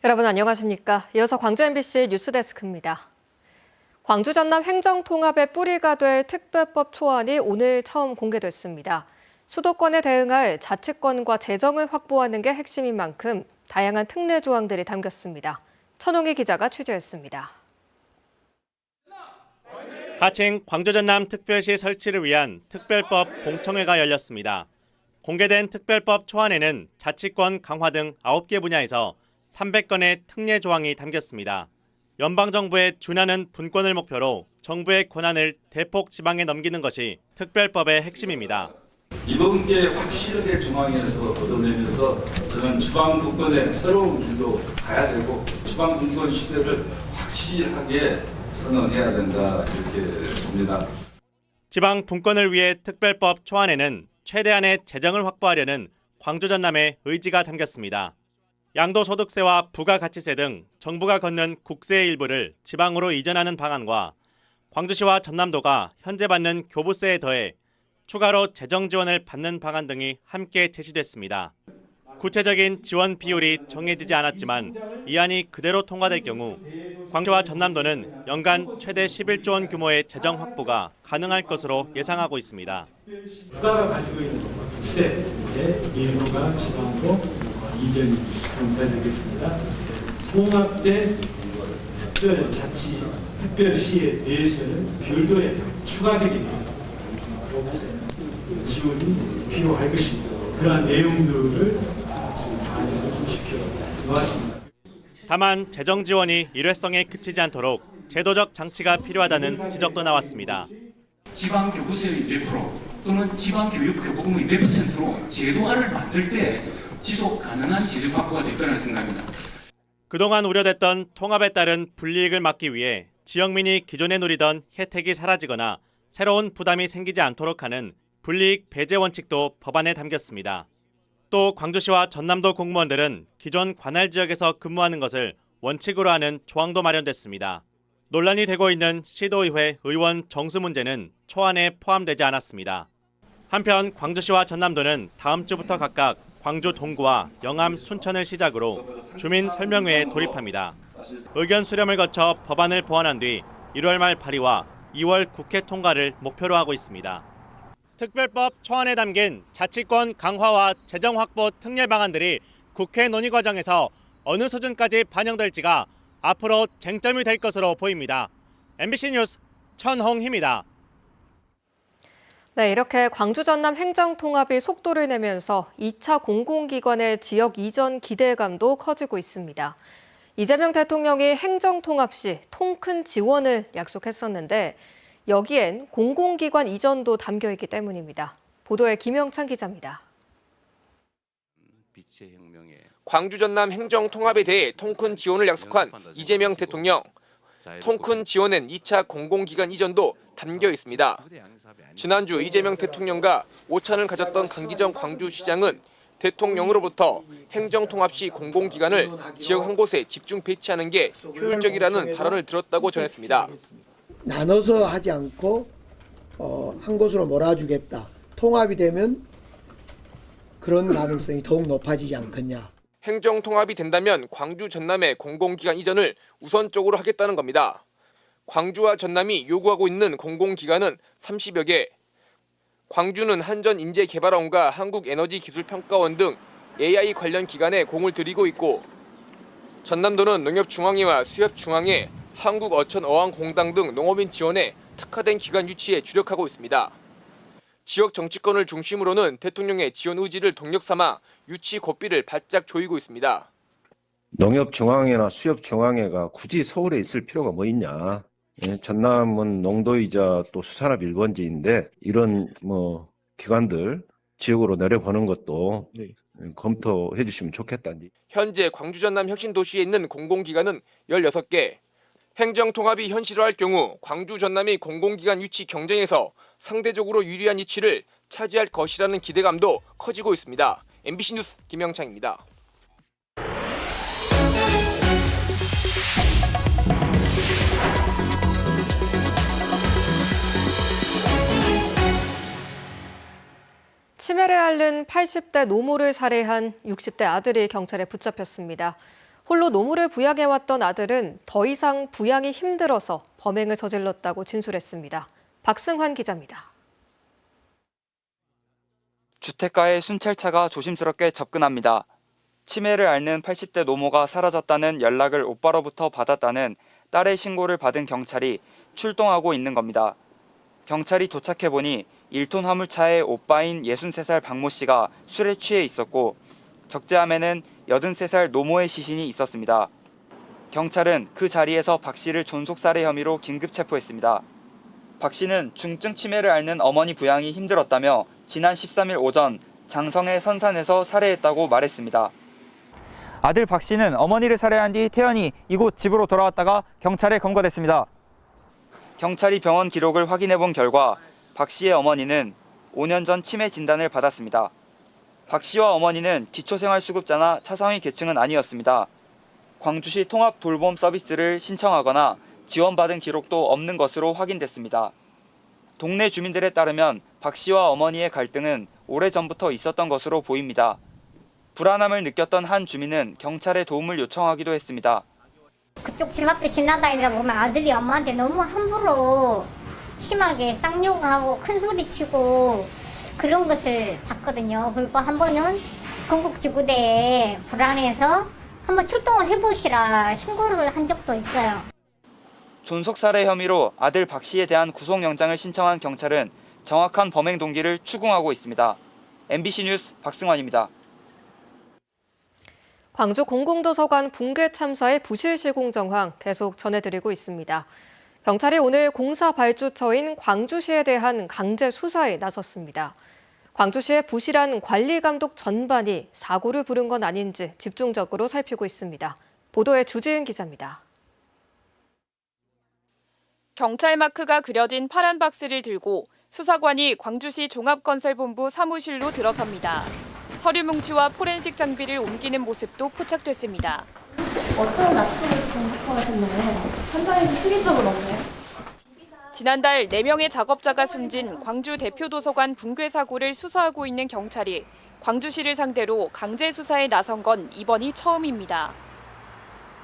여러분 안녕하십니까? 이어서 광주 MBC 뉴스데스크입니다. 광주 전남 행정통합의 뿌리가 될 특별법 초안이 오늘 처음 공개됐습니다. 수도권에 대응할 자치권과 재정을 확보하는 게 핵심인 만큼 다양한 특례 조항들이 담겼습니다. 천홍희 기자가 취재했습니다. 가칭 광주 전남 특별시 설치를 위한 특별법 공청회가 열렸습니다. 공개된 특별법 초안에는 자치권 강화 등 9개 분야에서 300건의 특례 조항이 담겼습니다. 연방정부에 준하는 분권을 목표로 정부의 권한을 대폭 지방에 넘기는 것이 특별법의 핵심입니다. 이번 기회에 확실하게 중앙에서 얻어내면서 저는 지방분권의 새로운 길로 가야 되고 지방분권 시대를 확실하게 선언해야 된다 이렇게 봅니다. 지방분권을 위해 특별법 초안에는 최대한의 재정을 확보하려는 광주 전남의 의지가 담겼습니다. 양도소득세와 부가가치세 등 정부가 걷는 국세의 일부를 지방으로 이전하는 방안과 광주시와 전남도가 현재 받는 교부세에 더해 추가로 재정 지원을 받는 방안 등이 함께 제시됐습니다. 구체적인 지원 비율이 정해지지 않았지만 이 안이 그대로 통과될 경우 광주와 전남도는 연간 최대 11조 원 규모의 재정 확보가 가능할 것으로 예상하고 있습니다. 국가가 가지고 있는 국세의 일부가 지방으로 이전이 되겠습니다. 통합된 특별자치, 특별시에 대해서는 별도의 추가적인 지원이 필요할 것입니다. 그러한 내용들을 지금 반영을 좀 시켜놓았습니다. 다만 재정 지원이 일회성에 그치지 않도록 제도적 장치가 필요하다는 지적도 나왔습니다. 지방 교부세의 몇 프로 또는 지방 교육 교부금의 몇 %로 제도화를 만들 때 지속 가능한 재정 확보가 될 거라는 생각입니다. 그동안 우려됐던 통합에 따른 불이익을 막기 위해 지역민이 기존에 누리던 혜택이 사라지거나 새로운 부담이 생기지 않도록 하는 불이익 배제 원칙도 법안에 담겼습니다. 또 광주시와 전남도 공무원들은 기존 관할 지역에서 근무하는 것을 원칙으로 하는 조항도 마련됐습니다. 논란이 되고 있는 시도의회 의원 정수 문제는 초안에 포함되지 않았습니다. 한편 광주시와 전남도는 다음 주부터 각각 광주 동구와 영암 순천을 시작으로 주민 설명회에 돌입합니다. 의견 수렴을 거쳐 법안을 보완한 뒤 1월 말 발의와 2월 국회 통과를 목표로 하고 있습니다. 특별법 초안에 담긴 자치권 강화와 재정 확보 특례 방안들이 국회 논의 과정에서 어느 수준까지 반영될지가 앞으로 쟁점이 될 것으로 보입니다. MBC 뉴스 천홍희입니다. 네, 이렇게 광주 전남 행정통합이 속도를 내면서 2차 공공기관의 지역 이전 기대감도 커지고 있습니다. 이재명 대통령이 행정통합 시 통큰 지원을 약속했었는데 여기엔 공공기관 이전도 담겨있기 때문입니다. 보도에 김영찬 기자입니다. 광주 전남 행정통합에 대해 통큰 지원을 약속한 이재명 대통령. 통큰 지원엔 2차 공공기관 이전도 담겨 있습니다. 지난주 이재명 대통령과 오찬을 가졌던 강기정 광주시장은 대통령으로부터 행정통합 시 공공기관을 지역 한 곳에 집중 배치하는 게 효율적이라는 발언을 들었다고 전했습니다. 나눠서 하지 않고 한 곳으로 몰아주겠다. 통합이 되면 그런 가능성이 더욱 높아지지 않겠냐. 행정통합이 된다면 광주 전남의 공공기관 이전을 우선적으로 하겠다는 겁니다. 광주와 전남이 요구하고 있는 공공기관은 30여 개. 광주는 한전인재개발원과 한국에너지기술평가원 등 AI 관련 기관에 공을 들이고 있고 전남도는 농협중앙회와 수협중앙회, 한국어천어항공당 등 농업인 지원에 특화된 기관 유치에 주력하고 있습니다. 지역 정치권을 중심으로는 대통령의 지원 의지를 동력 삼아 유치 고삐를 바짝 조이고 있습니다. 농협중앙회나 수협중앙회가 굳이 서울에 있을 필요가 뭐 있냐. 전남은 농도이자 또 수산업 1번지인데 이런 기관들 지역으로 내려보는 것도 검토해 주시면 좋겠다. 현재 광주 전남 혁신도시에 있는 공공기관은 16개. 행정통합이 현실화할 경우 광주 전남이 공공기관 유치 경쟁에서 상대적으로 유리한 위치를 차지할 것이라는 기대감도 커지고 있습니다. MBC 뉴스 김영창입니다. 치매를 앓는 80대 노모를 살해한 60대 아들이 경찰에 붙잡혔습니다. 홀로 노모를 부양해왔던 아들은 더 이상 부양이 힘들어서 범행을 저질렀다고 진술했습니다. 박승환 기자입니다. 주택가에 순찰차가 조심스럽게 접근합니다. 치매를 앓는 80대 노모가 사라졌다는 연락을 오빠로부터 받았다는 딸의 신고를 받은 경찰이 출동하고 있는 겁니다. 경찰이 도착해보니 1톤 화물차에 오빠인 63살 박모 씨가 술에 취해 있었고 적재함에는 83살 노모의 시신이 있었습니다. 경찰은 그 자리에서 박 씨를 존속살해 혐의로 긴급 체포했습니다. 박 씨는 중증 치매를 앓는 어머니 부양이 힘들었다며 지난 13일 오전 장성의 선산에서 살해했다고 말했습니다. 아들 박 씨는 어머니를 살해한 뒤 태연히 이곳 집으로 돌아왔다가 경찰에 검거됐습니다. 경찰이 병원 기록을 확인해본 결과 박 씨의 어머니는 5년 전 치매 진단을 받았습니다. 박 씨와 어머니는 기초생활수급자나 차상위 계층은 아니었습니다. 광주시 통합 돌봄 서비스를 신청하거나 지원받은 기록도 없는 것으로 확인됐습니다. 동네 주민들에 따르면 박 씨와 어머니의 갈등은 오래전부터 있었던 것으로 보입니다. 불안함을 느꼈던 한 주민은 경찰에 도움을 요청하기도 했습니다. 그쪽 집 앞에 지나다니다 보면 아들이 엄마한테 너무 함부로 심하게 쌍욕하고 큰 소리 치고 그런 것을 봤거든요. 그리고 한 번은 건국지구대에 불안해서 한번 출동을 해보시라 신고를 한 적도 있어요. 존속살해 혐의로 아들 박 씨에 대한 구속영장을 신청한 경찰은 정확한 범행 동기를 추궁하고 있습니다. MBC 뉴스 박승환입니다. 광주 공공도서관 붕괴 참사의 부실시 공정황 계속 전해드리고 있습니다. 경찰이 오늘 공사 발주처인 광주시에 대한 강제 수사에 나섰습니다. 광주시의 부실한 관리 감독 전반이 사고를 부른 건 아닌지 집중적으로 살피고 있습니다. 보도에 주지은 기자입니다. 경찰 마크가 그려진 파란 박스를 들고 수사관이 광주시 종합건설본부 사무실로 들어섭니다. 서류 뭉치와 포렌식 장비를 옮기는 모습도 포착됐습니다. 어떤 납치를 공격하셨나요? 현장에서 특이점은 없나요? 지난달 4명의 작업자가 숨진 광주 대표도서관 붕괴 사고를 수사하고 있는 경찰이 광주시를 상대로 강제 수사에 나선 건 이번이 처음입니다.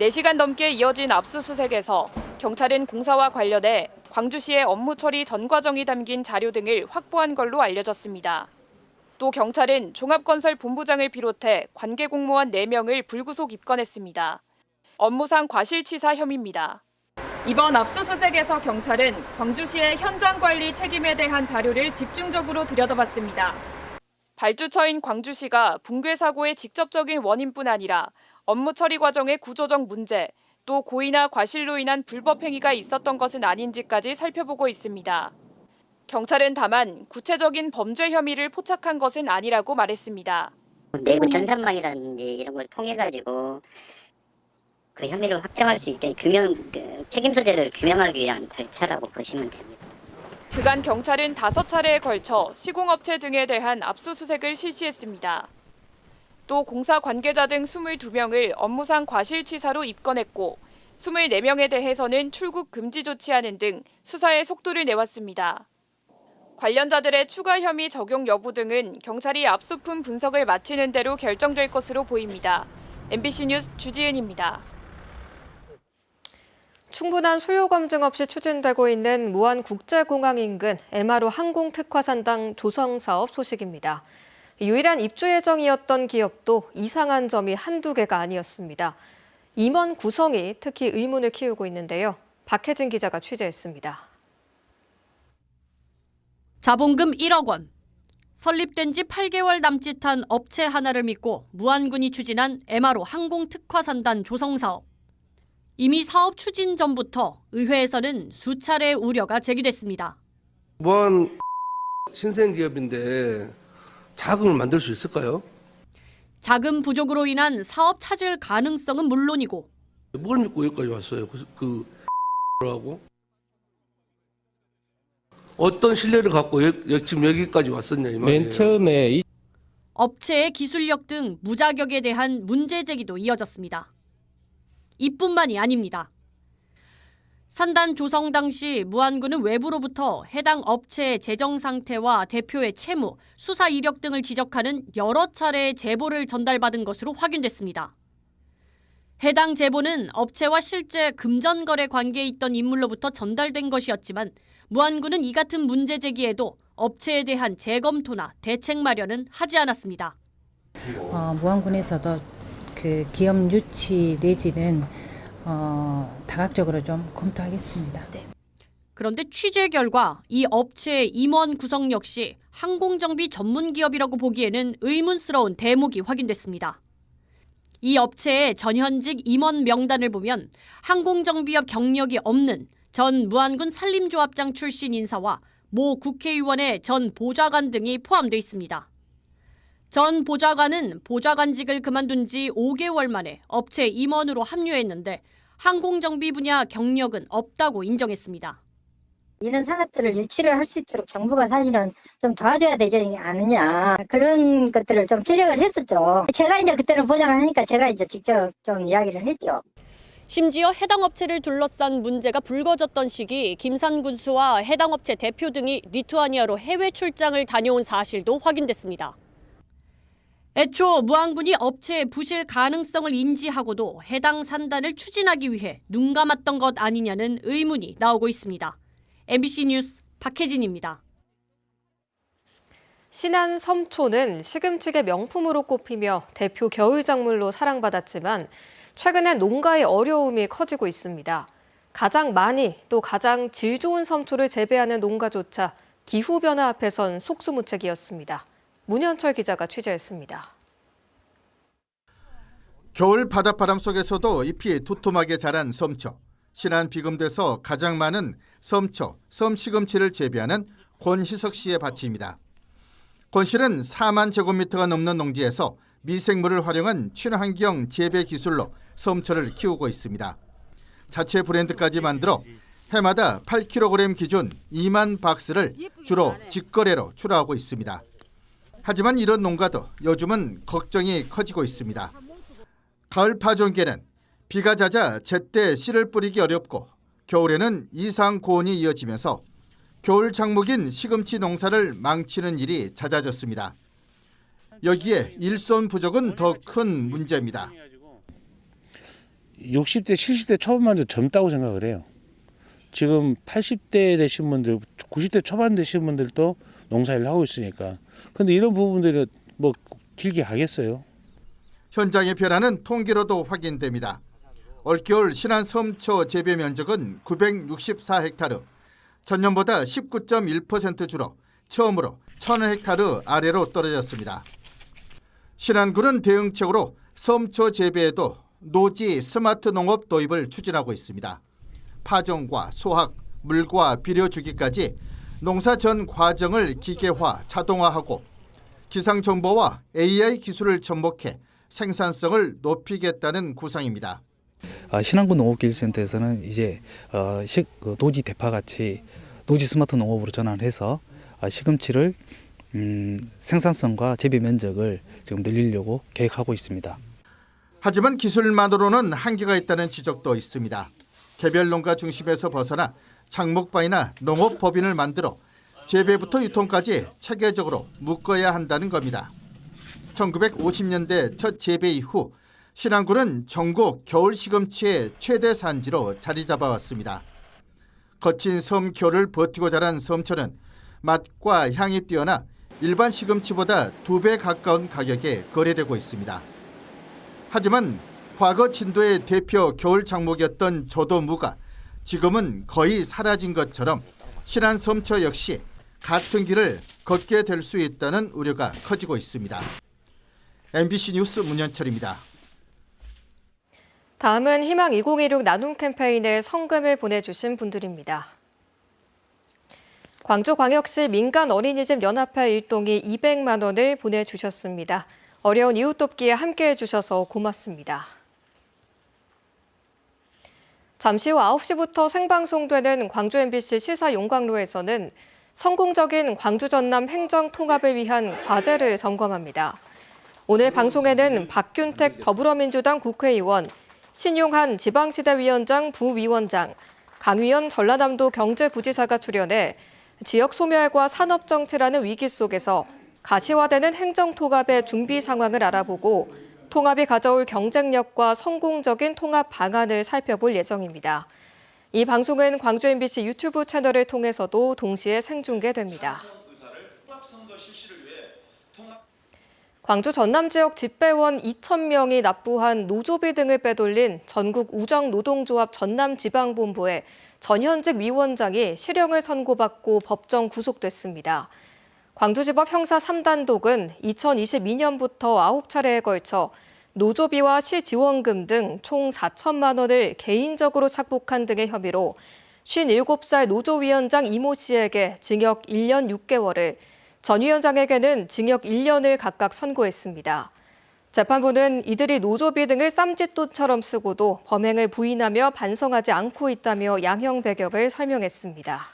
4시간 넘게 이어진 압수수색에서 경찰은 공사와 관련해 광주시의 업무 처리 전 과정이 담긴 자료 등을 확보한 걸로 알려졌습니다. 또 경찰은 종합건설본부장을 비롯해 관계 공무원 4명을 불구속 입건했습니다. 업무상 과실치사 혐의입니다. 이번 압수수색에서 경찰은 광주시의 현장 관리 책임에 대한 자료를 집중적으로 들여다봤습니다. 발주처인 광주시가 붕괴 사고의 직접적인 원인뿐 아니라 업무 처리 과정의 구조적 문제, 또 고의나 과실로 인한 불법 행위가 있었던 것은 아닌지까지 살펴보고 있습니다. 경찰은 다만 구체적인 범죄 혐의를 포착한 것은 아니라고 말했습니다. 내부 전산망이라든지 이런 걸 통해가지고 그 혐의를 확정할 수 있게 책임 소재를 규명하기 위한 절차라고 보시면 됩니다. 그간 경찰은 5차례에 걸쳐 시공업체 등에 대한 압수수색을 실시했습니다. 또 공사 관계자 등 22명을 업무상 과실치사로 입건했고 24명에 대해서는 출국 금지 조치하는 등 수사에 속도를 내왔습니다. 관련자들의 추가 혐의 적용 여부 등은 경찰이 압수품 분석을 마치는 대로 결정될 것으로 보입니다. MBC 뉴스 주지은입니다. 충분한 수요 검증 없이 추진되고 있는 무안국제공항 인근 MRO 항공특화산당 조성 사업 소식입니다. 유일한 입주 예정이었던 기업도 이상한 점이 한두 개가 아니었습니다. 임원 구성이 특히 의문을 키우고 있는데요. 박혜진 기자가 취재했습니다. 자본금 1억 원, 설립된 지 8개월 남짓한 업체 하나를 믿고 무안군이 추진한 MRO 항공특화산단 조성 사업. 이미 사업 추진 전부터 의회에서는 수차례 우려가 제기됐습니다. 무안 신생기업인데 자금을 만들 수 있을까요? 자금 부족으로 인한 사업 차질 가능성은 물론이고 뭘 믿고 여기까지 왔어요? 하고 어떤 신뢰를 갖고 지금 여기까지 왔었냐 이 말이에요. 맨 처음에 업체의 기술력 등 무자격에 대한 문제 제기도 이어졌습니다. 이뿐만이 아닙니다. 산단 조성 당시 무안군은 외부로부터 해당 업체의 재정 상태와 대표의 채무, 수사 이력 등을 지적하는 여러 차례의 제보를 전달받은 것으로 확인됐습니다. 해당 제보는 업체와 실제 금전거래 관계에 있던 인물로부터 전달된 것이었지만 무안군은 이 같은 문제 제기에도 업체에 대한 재검토나 대책 마련은 하지 않았습니다. 무안군에서도 그 기업 유치 내지는 다각적으로 좀 검토하겠습니다. 네. 그런데 취재 결과 이 업체의 임원 구성 역시 항공정비 전문 기업이라고 보기에는 의문스러운 대목이 확인됐습니다. 이 업체의 전현직 임원 명단을 보면 항공정비업 경력이 없는 전 무안군 산림조합장 출신 인사와 모 국회의원의 전 보좌관 등이 포함되어 있습니다. 전 보좌관은 보좌관직을 그만둔 지 5개월 만에 업체 임원으로 합류했는데 항공정비 분야 경력은 없다고 인정했습니다. 이런 산업들을 유치를 할 수 있도록 정부가 사실은 좀 도와줘야 되지 않느냐, 그런 것들을 좀 피력을 했었죠. 제가 이제 그때는 보장을 하니까 제가 이제 직접 좀 이야기를 했죠. 심지어 해당 업체를 둘러싼 문제가 불거졌던 시기 김산 군수와 해당 업체 대표 등이 리투아니아로 해외 출장을 다녀온 사실도 확인됐습니다. 애초 무안군이 업체의 부실 가능성을 인지하고도 해당 산단을 추진하기 위해 눈 감았던 것 아니냐는 의문이 나오고 있습니다. MBC 뉴스 박혜진입니다. 신안 섬초는 시금치의 명품으로 꼽히며 대표 겨울작물로 사랑받았지만 최근엔 농가의 어려움이 커지고 있습니다. 가장 많이 또 가장 질 좋은 섬초를 재배하는 농가조차 기후변화 앞에선 속수무책이었습니다. 문현철 기자가 취재했습니다. 겨울 바닷바람 속에서도 잎이 두툼하게 자란 섬초. 신안 비금대에서 가장 많은 섬초, 섬시금치를 재배하는 권희석 씨의 밭입니다. 권 씨는 4만 제곱미터가 넘는 농지에서 미생물을 활용한 친환경 재배 기술로 섬초를 키우고 있습니다. 자체 브랜드까지 만들어 해마다 8kg 기준 2만 박스를 주로 직거래로 출하하고 있습니다. 하지만 이런 농가도 요즘은 걱정이 커지고 있습니다. 가을 파종기에는 비가 잦아 제때 씨를 뿌리기 어렵고 겨울에는 이상 고온이 이어지면서 겨울 작물인 시금치 농사를 망치는 일이 잦아졌습니다. 여기에 일손 부족은 더 큰 문제입니다. 60대, 70대 초반만 해도 젊다고 생각을 해요. 지금 80대 되신 분들, 90대 초반 되신 분들도 농사일을 하고 있으니까. 그런데 이런 부분들이 뭐 길게 가겠어요? 현장의 변화는 통계로도 확인됩니다. 올겨울 신안 섬초 재배 면적은 964헥타르, 전년보다 19.1% 줄어 처음으로 1000헥타르 아래로 떨어졌습니다. 신안군은 대응책으로 섬초 재배에도 노지 스마트 농업 도입을 추진하고 있습니다. 파종과 소학, 물과 비료 주기까지 농사 전 과정을 기계화, 자동화하고 기상 정보와 AI 기술을 접목해 생산성을 높이겠다는 구상입니다. 신안군 농업기술센터에서는 이제 노지 대파 같이 노지 스마트 농업으로 전환을 해서 시금치를 생산성과 재배 면적을 지금 늘리려고 계획하고 있습니다. 하지만 기술만으로는 한계가 있다는 지적도 있습니다. 개별 농가 중심에서 벗어나 장목반이나 농업법인을 만들어 재배부터 유통까지 체계적으로 묶어야 한다는 겁니다. 1950년대 첫 재배 이후 신안군은 전국 겨울 시금치의 최대 산지로 자리 잡아왔습니다. 거친 섬겨를 버티고 자란 섬초는 맛과 향이 뛰어나 일반 시금치보다 2배 가까운 가격에 거래되고 있습니다. 하지만 과거 진도의 대표 겨울 작목이었던 조도무가 지금은 거의 사라진 것처럼 신안 섬초 역시 같은 길을 걷게 될 수 있다는 우려가 커지고 있습니다. MBC 뉴스 문현철입니다. 다음은 희망 2016 나눔 캠페인에 성금을 보내주신 분들입니다. 광주광역시 민간 어린이집 연합회 일동이 200만 원을 보내주셨습니다. 어려운 이웃 돕기에 함께해 주셔서 고맙습니다. 잠시 후 9시부터 생방송되는 광주 MBC 시사 용광로에서는 성공적인 광주 전남 행정 통합을 위한 과제를 점검합니다. 오늘 방송에는 박균택 더불어민주당 국회의원, 신용한 지방시대위원장 부위원장, 강위현 전라남도 경제부지사가 출연해 지역 소멸과 산업정체라는 위기 속에서 가시화되는 행정통합의 준비 상황을 알아보고 통합이 가져올 경쟁력과 성공적인 통합 방안을 살펴볼 예정입니다. 이 방송은 광주 MBC 유튜브 채널을 통해서도 동시에 생중계됩니다. 광주 전남 지역 집배원 2,000명이 납부한 노조비 등을 빼돌린 전국 우정노동조합 전남지방본부의 전현직 위원장이 실형을 선고받고 법정 구속됐습니다. 광주지법 형사 3단독은 2022년부터 9차례에 걸쳐 노조비와 시지원금 등 총 4천만 원을 개인적으로 착복한 등의 혐의로 57살 노조위원장 이모 씨에게 징역 1년 6개월을, 전 위원장에게는 징역 1년을 각각 선고했습니다. 재판부는 이들이 노조비 등을 쌈짓돈처럼 쓰고도 범행을 부인하며 반성하지 않고 있다며 양형 배경을 설명했습니다.